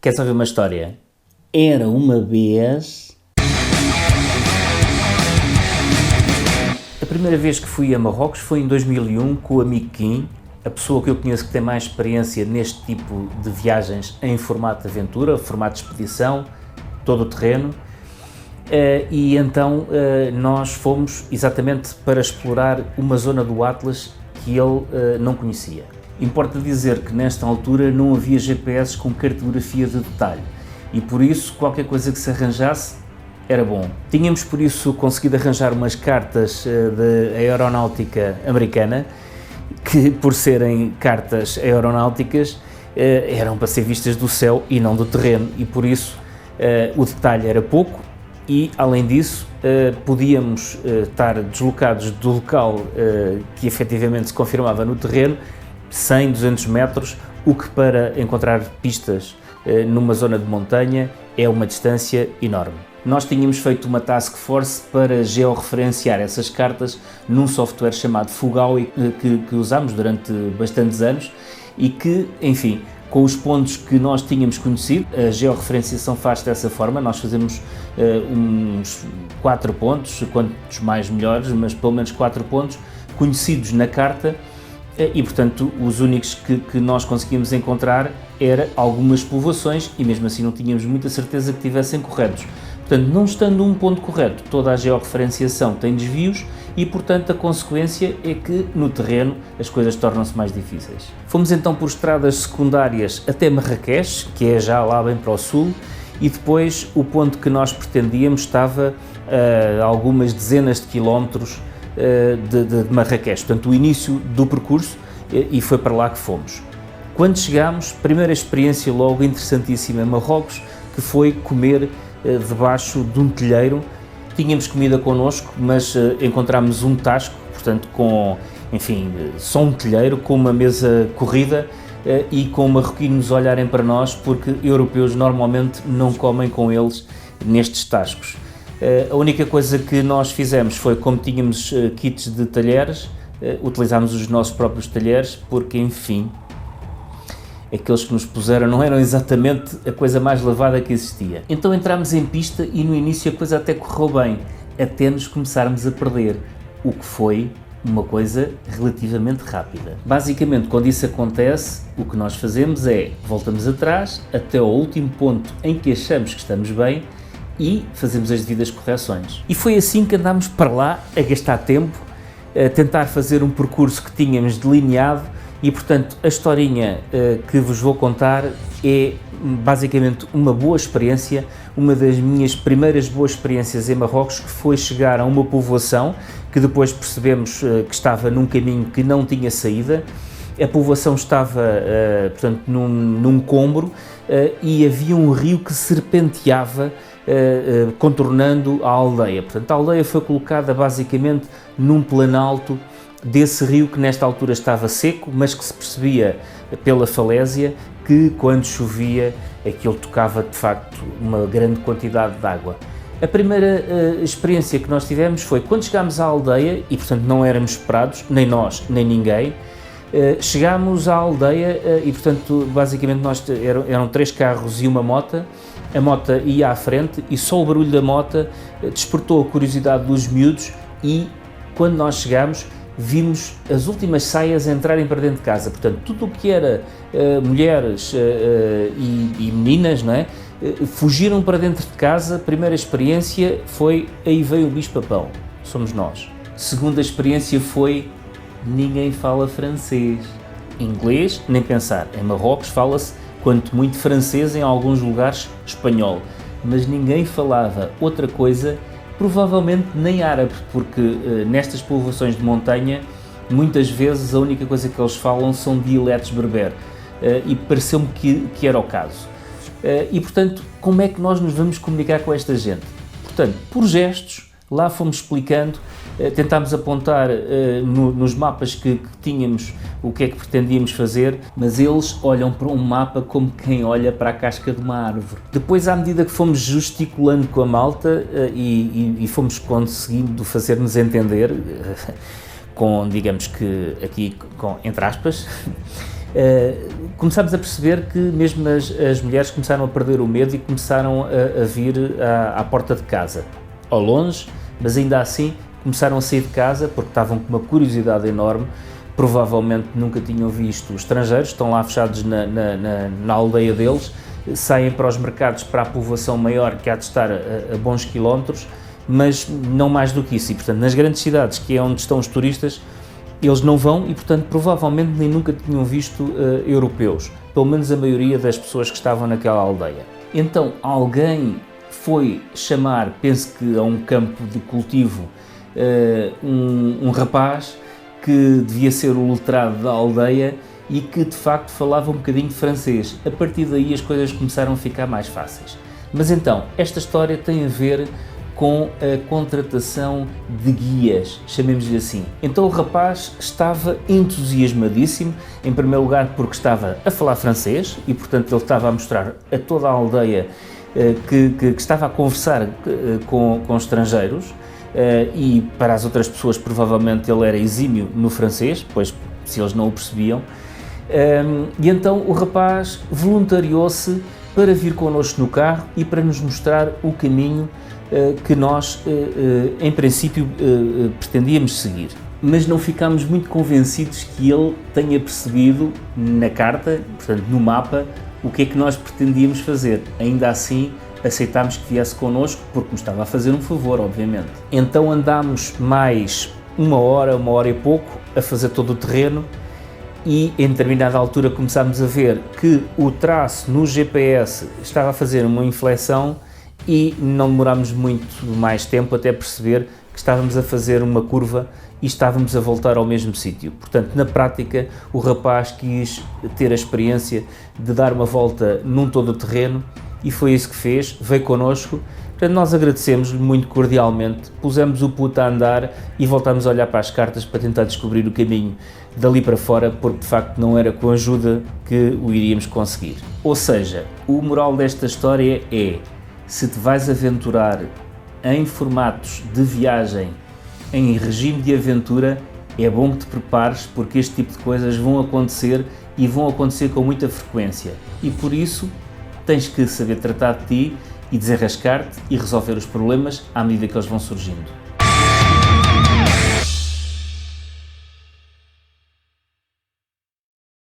Quer saber uma história? Era uma vez... A primeira vez que fui a Marrocos foi em 2001 com o amigo Kim, a pessoa que eu conheço que tem mais experiência neste tipo de viagens em formato de aventura, formato de expedição, todo o terreno. E então nós fomos exatamente para explorar uma zona do Atlas que ele não conhecia. Importa dizer que nesta altura não havia GPS com cartografia de detalhe e por isso qualquer coisa que se arranjasse era bom. Tínhamos por isso conseguido arranjar umas cartas de aeronáutica americana que, por serem cartas aeronáuticas, eram para ser vistas do céu e não do terreno e por isso o detalhe era pouco e, além disso, podíamos estar deslocados do local que efetivamente se confirmava no terreno 100, 200 metros, o que para encontrar pistas numa zona de montanha é uma distância enorme. Nós tínhamos feito uma task force para georreferenciar essas cartas num software chamado Fugawi que usámos durante bastantes anos e que, enfim, com os pontos que nós tínhamos conhecido, a georreferenciação faz dessa forma, nós fazemos uns 4 pontos, quantos mais melhores, mas pelo menos 4 pontos conhecidos na carta e, portanto, os únicos que nós conseguíamos encontrar eram algumas povoações e mesmo assim não tínhamos muita certeza que estivessem corretos. Portanto, não estando um ponto correto, toda a georreferenciação tem desvios e, portanto, a consequência é que no terreno as coisas tornam-se mais difíceis. Fomos então por estradas secundárias até Marrakech, que é já lá bem para o sul, e depois o ponto que nós pretendíamos estava a algumas dezenas de quilómetros de Marrakech, portanto o início do percurso, e foi para lá que fomos. Quando chegámos, primeira experiência logo interessantíssima em Marrocos, que foi comer debaixo de um telheiro. Tínhamos comida connosco, mas encontramos um tasco, portanto com, enfim, só um telheiro com uma mesa corrida e com marroquinos olharem para nós, porque europeus normalmente não comem com eles nestes tascos. A única coisa que nós fizemos foi, como tínhamos kits de talheres, utilizámos os nossos próprios talheres, porque, enfim, aqueles que nos puseram não eram exatamente a coisa mais lavada que existia. Então entramos em pista e no início a coisa até correu bem, até nos começarmos a perder, o que foi uma coisa relativamente rápida. Basicamente, quando isso acontece, o que nós fazemos é, voltamos atrás, até ao último ponto em que achamos que estamos bem, e fazemos as devidas correções. E foi assim que andámos para lá a gastar tempo, a tentar fazer um percurso que tínhamos delineado e, portanto, a historinha que vos vou contar é basicamente uma boa experiência, uma das minhas primeiras boas experiências em Marrocos, que foi chegar a uma povoação que depois percebemos que estava num caminho que não tinha saída. A povoação estava, portanto, num combro e havia um rio que serpenteava contornando a aldeia. Portanto, a aldeia foi colocada basicamente num planalto desse rio que nesta altura estava seco, mas que se percebia pela falésia que quando chovia aquilo tocava de facto uma grande quantidade de água. A primeira experiência que nós tivemos foi quando chegámos à aldeia, e portanto não éramos esperados, nem nós, nem ninguém. Chegámos à aldeia e, portanto, basicamente eram 3 carros e uma mota. A mota ia à frente e só o barulho da mota despertou a curiosidade dos miúdos e, quando nós chegámos, vimos as últimas saias entrarem para dentro de casa. Portanto, tudo o que era mulheres e meninas, não é? Fugiram para dentro de casa. A primeira experiência foi, aí veio o bicho-papão, somos nós. Segunda experiência foi, ninguém fala francês. Inglês, nem pensar. Em Marrocos fala-se, quanto muito francês, em alguns lugares espanhol. Mas ninguém falava outra coisa, provavelmente nem árabe, porque nestas povoações de montanha, muitas vezes a única coisa que eles falam são dialetos berber. E pareceu-me que era o caso. E, portanto, como é que nós nos vamos comunicar com esta gente? Portanto, por gestos, lá fomos explicando, tentámos apontar nos mapas que tínhamos o que é que pretendíamos fazer, mas eles olham para um mapa como quem olha para a casca de uma árvore. Depois, à medida que fomos gesticulando com a malta e fomos conseguindo fazer-nos entender, com, digamos que aqui, entre aspas, começámos a perceber que mesmo as mulheres começaram a perder o medo e começaram a vir à porta de casa, ao longe, mas ainda assim começaram a sair de casa porque estavam com uma curiosidade enorme, provavelmente nunca tinham visto estrangeiros, estão lá fechados na aldeia deles, saem para os mercados, para a povoação maior que há de estar a bons quilómetros, mas não mais do que isso, e portanto nas grandes cidades, que é onde estão os turistas, eles não vão e portanto provavelmente nem nunca tinham visto europeus, pelo menos a maioria das pessoas que estavam naquela aldeia. Então alguém foi chamar, penso que a um campo de cultivo, um rapaz que devia ser o letrado da aldeia e que de facto falava um bocadinho de francês. A partir daí as coisas começaram a ficar mais fáceis. Mas então, esta história tem a ver com a contratação de guias, chamemos-lhe assim. Então o rapaz estava entusiasmadíssimo, em primeiro lugar porque estava a falar francês e portanto ele estava a mostrar a toda a aldeia que estava a conversar com estrangeiros, e para as outras pessoas provavelmente ele era exímio no francês, pois se eles não o percebiam. E então o rapaz voluntariou-se para vir connosco no carro e para nos mostrar o caminho que nós, em princípio, pretendíamos seguir. Mas não ficámos muito convencidos que ele tenha percebido na carta, portanto no mapa, o que é que nós pretendíamos fazer. Ainda assim, aceitámos que viesse connosco porque nos estava a fazer um favor, obviamente. Então andámos mais uma hora e pouco a fazer todo o terreno e em determinada altura começámos a ver que o traço no GPS estava a fazer uma inflexão e não demorámos muito mais tempo até perceber que estávamos a fazer uma curva e estávamos a voltar ao mesmo sítio. Portanto, na prática, o rapaz quis ter a experiência de dar uma volta num todo o terreno e foi isso que fez, veio connosco. Portanto, nós agradecemos-lhe muito cordialmente, pusemos o puto a andar e voltámos a olhar para as cartas para tentar descobrir o caminho dali para fora, porque de facto não era com a ajuda que o iríamos conseguir. Ou seja, o moral desta história é: se te vais aventurar em formatos de viagem, em regime de aventura, é bom que te prepares, porque este tipo de coisas vão acontecer e vão acontecer com muita frequência. E por isso tens que saber tratar de ti e desenrascar-te e resolver os problemas à medida que eles vão surgindo.